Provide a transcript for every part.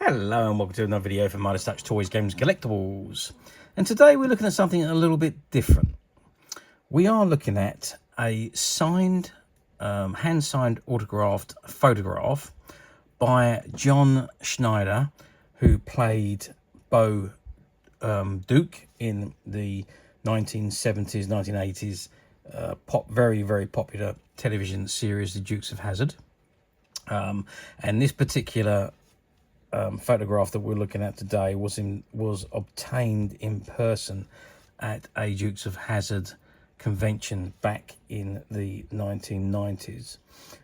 Hello and welcome to another video from Midas Touch Toys, Games, Collectibles. And today we're looking at something a little bit different. We are looking at a signed, hand-signed autographed photograph by John Schneider, who played Bo Duke in the 1970s, 1980s very, very popular television series, The Dukes of Hazzard. And this particular photograph that we're looking at today was obtained in person at a Dukes of Hazzard convention back in the 1990s.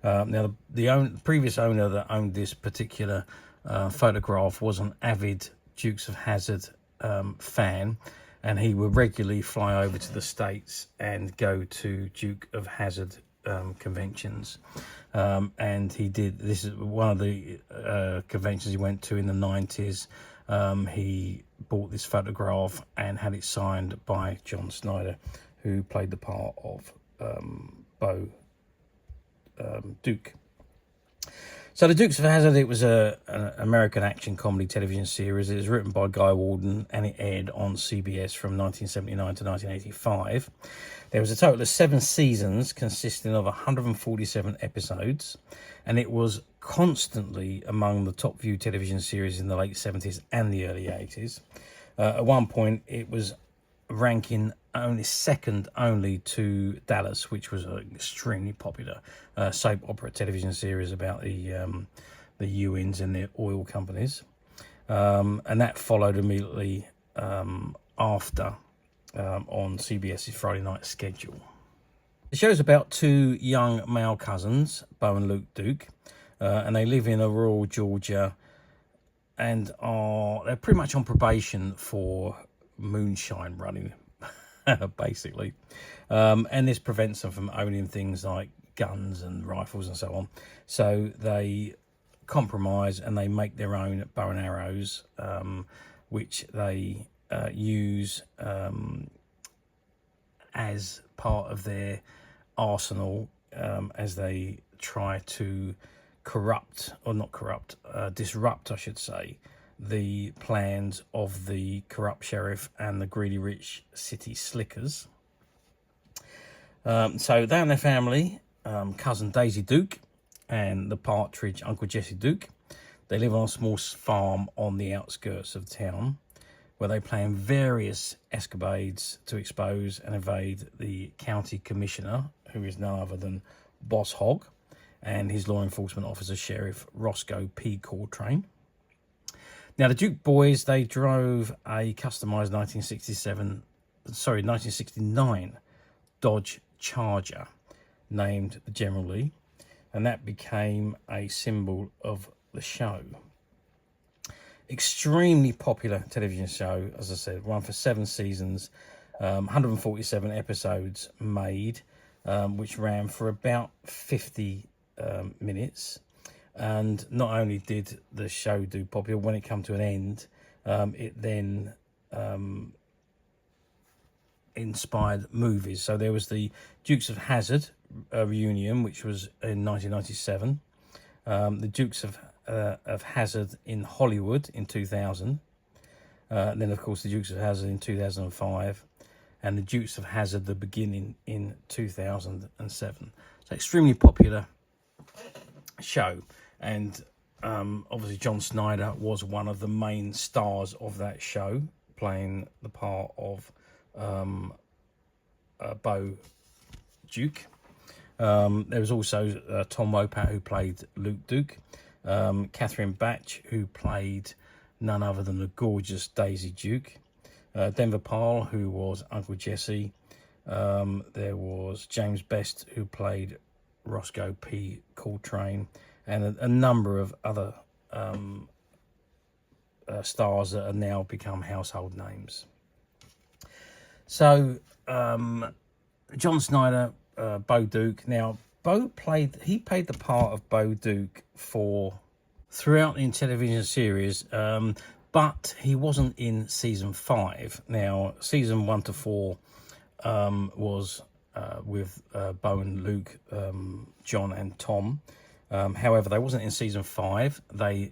Now, the previous owner that owned this particular photograph was an avid Dukes of Hazzard fan, and he would regularly fly over to the States and go to Duke of Hazzard conventions. And this is one of the conventions he went to in the 90s. He bought this photograph and had it signed by John Schneider, who played the part of Bo Duke. So The Dukes of Hazzard, it was an American action comedy television series. It was written by Guy Walden and it aired on CBS from 1979 to 1985. There was a total of 7 seasons consisting of 147 episodes, and it was constantly among the top viewed television series in the late 70s and the early 80s. At one point, it was ranking second only to Dallas, which was an extremely popular soap opera television series about the Ewings and the oil companies, and that followed immediately after on CBS's Friday night schedule. The show's about 2 young male cousins, Bo and Luke Duke, and they live in rural Georgia, and they're pretty much on probation for moonshine running, basically, and this prevents them from owning things like guns and rifles and so on. So they compromise and they make their own bow and arrows, which they use as part of their arsenal as they try to disrupt, I should say, the plans of the corrupt sheriff and the greedy rich city slickers. So they and their family, cousin Daisy Duke and the partridge Uncle Jesse Duke, they live on a small farm on the outskirts of town, where they plan various escapades to expose and evade the county commissioner, who is none other than Boss Hogg, and his law enforcement officer, Sheriff Roscoe P. Coltrane. Now, the Duke boys, they drove a customised 1969 Dodge Charger named the General Lee, and that became a symbol of the show. Extremely popular television show, as I said, run for 7 seasons, 147 episodes made, which ran for about 50 minutes. And not only did the show do popular, when it came to an end, it then inspired movies. So there was the Dukes of Hazzard reunion, which was in 1997. The Dukes of Hazzard in Hollywood in 2000. And then, of course, the Dukes of Hazzard in 2005. And the Dukes of Hazzard, the beginning, in 2007. So extremely popular show. And obviously John Schneider was one of the main stars of that show, playing the part of Bo Duke. There was also Tom Wopat, who played Luke Duke, Catherine Batch, who played none other than the gorgeous Daisy Duke, Denver Pyle, who was Uncle Jesse. There was James Best, who played Roscoe P. Coltrane, and a number of other stars that are now become household names. So John Schneider, Bo Duke. Now, he played the part of Bo Duke throughout the television series, but he wasn't in season 5. Now, season 1 to 4 was with Bo and Luke, John and Tom. However, they wasn't in season 5. They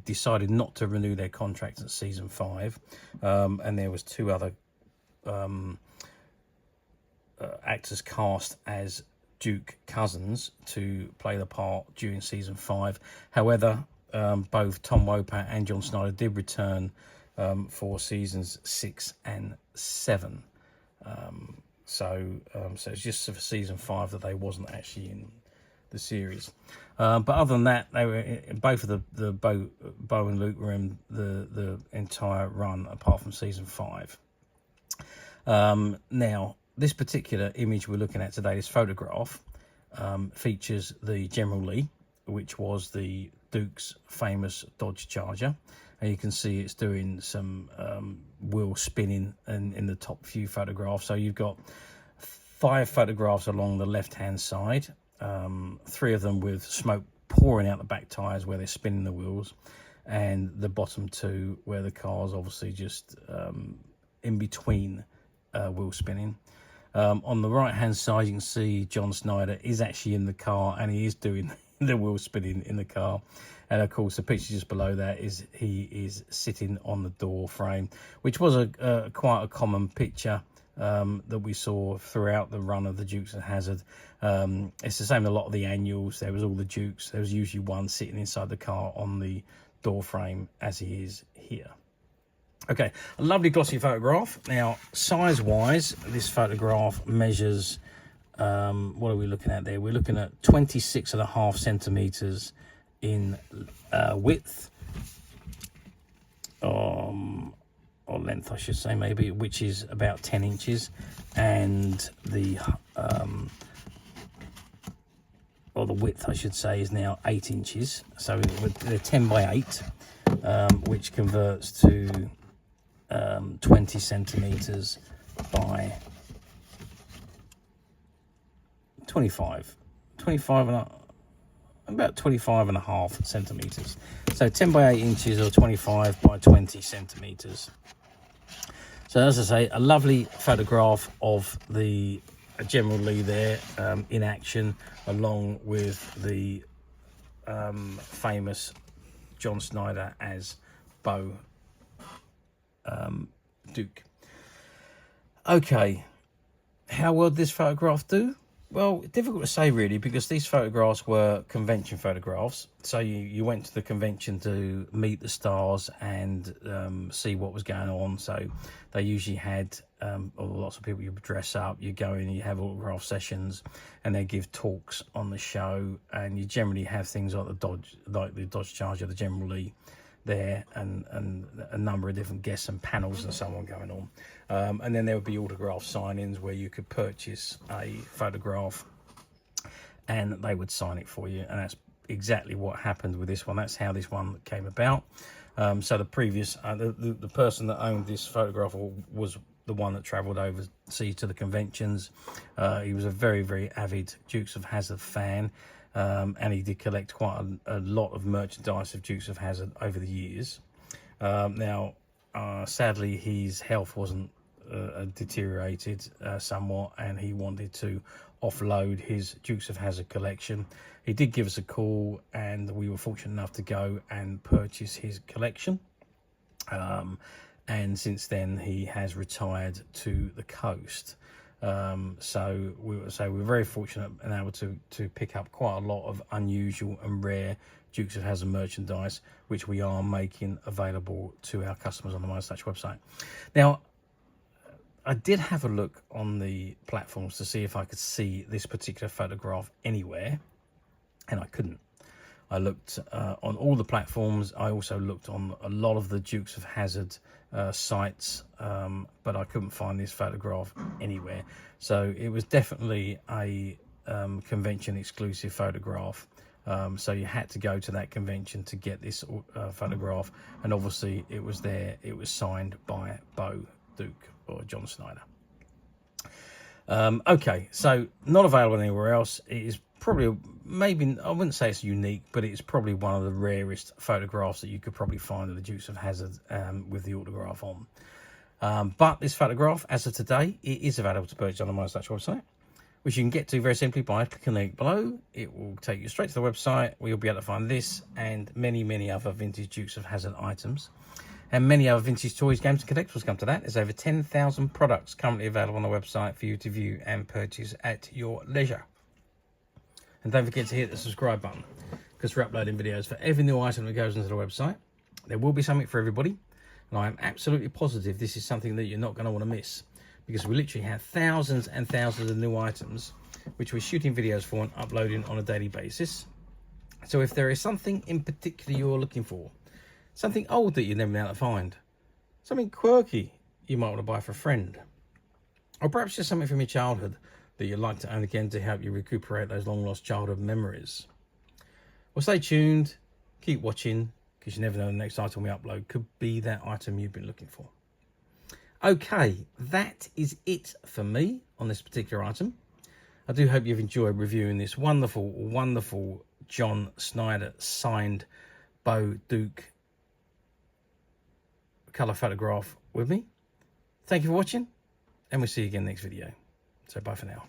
decided not to renew their contracts at season 5, and there was 2 other actors cast as Duke cousins to play the part during season 5. However, both Tom Wopat and John Schneider did return for seasons 6 and 7. So it's just for season 5 that they wasn't actually in the series. But other than that, they were both of the Bo and Luke were in the entire run apart from season 5. Now, this particular image we're looking at today, this photograph, features the General Lee, which was the Duke's famous Dodge Charger. And you can see it's doing some wheel spinning in the top few photographs. So you've got 5 photographs along the left-hand side, 3 of them with smoke pouring out the back tyres where they're spinning the wheels, and the bottom 2 where the car's obviously just in between wheel spinning. On the right hand side, you can see John Schneider is actually in the car, and he is doing the wheel spinning in the car. And of course, the picture just below that is he is sitting on the door frame, which was quite a common picture that we saw throughout the run of the Dukes of Hazzard. It's the same in a lot of the annuals. There was all the Dukes. There was usually one sitting inside the car on the door frame, as he is here. Okay, a lovely glossy photograph. Now, size-wise, this photograph measures, what are we looking at there? We're looking at 26.5 centimetres in width, or length, I should say, maybe, which is about 10 inches. And the, or the width, I should say, is now 8 inches. So they're 10 by 8, which converts to 20 centimeters by 25 and about 25 and a half centimeters. So 10 by 8 inches or 25 by 20 centimeters. So as I say, a lovely photograph of the General Lee there in action, along with the famous John Schneider as Bo Duke. Okay, how well did this photograph do? Well, difficult to say really, because these photographs were convention photographs. So you went to the convention to meet the stars and see what was going on. So they usually had lots of people. You dress up, you go in, you have autograph sessions, and they give talks on the show. And you generally have things like the Dodge Charger, the General Lee there, and a number of different guests and panels and so on going on. And then there would be autograph signings where you could purchase a photograph and they would sign it for you. And that's exactly what happened with this one. That's how this one came about. So the previous, the person that owned this photograph was the one that travelled overseas to the conventions. He was a very, very avid Dukes of Hazzard fan. And he did collect quite a lot of merchandise of Dukes of Hazzard over the years. Now, sadly, his health wasn't deteriorated somewhat, and he wanted to offload his Dukes of Hazzard collection. He did give us a call, and we were fortunate enough to go and purchase his collection. And since then, he has retired to the coast. So we're very fortunate and able to pick up quite a lot of unusual and rare Dukes of Hazzard merchandise, which we are making available to our customers on the MyStatch website. Now, I did have a look on the platforms to see if I could see this particular photograph anywhere, and I couldn't. I looked on all the platforms. I also looked on a lot of the Dukes of Hazzard sites, but I couldn't find this photograph anywhere. So it was definitely a convention exclusive photograph. So you had to go to that convention to get this photograph, and obviously it was there. It was signed by Bo Duke or John Schneider. Okay, so not available anywhere else. It is probably, maybe, I wouldn't say it's unique, but it's probably one of the rarest photographs that you could probably find of the Dukes of Hazzard with the autograph on. But this photograph, as of today, it is available to purchase on the MyStatch website. which you can get to very simply by clicking the link below. It will take you straight to the website where you'll be able to find this and many other vintage Dukes of Hazzard items. And many other vintage toys, games and collectibles come to that. There's over 10,000 products currently available on the website for you to view and purchase at your leisure. And don't forget to hit the subscribe button, because we're uploading videos for every new item that goes into the website. There will be something for everybody, and I am absolutely positive this is something that you're not going to want to miss, because we literally have thousands and thousands of new items which we're shooting videos for and uploading on a daily basis. So if there is something in particular you're looking for, something old that you've never been able to find, something quirky you might want to buy for a friend, or perhaps just something from your childhood that you'd like to own again to help you recuperate those long lost childhood memories. Well, stay tuned, keep watching, because you never know the next item we upload could be that item you've been looking for. Okay, that is it for me on this particular item. I do hope you've enjoyed reviewing this wonderful John Schneider signed Bo Duke colour photograph with me. Thank you for watching, and we'll see you again next video. So bye for now.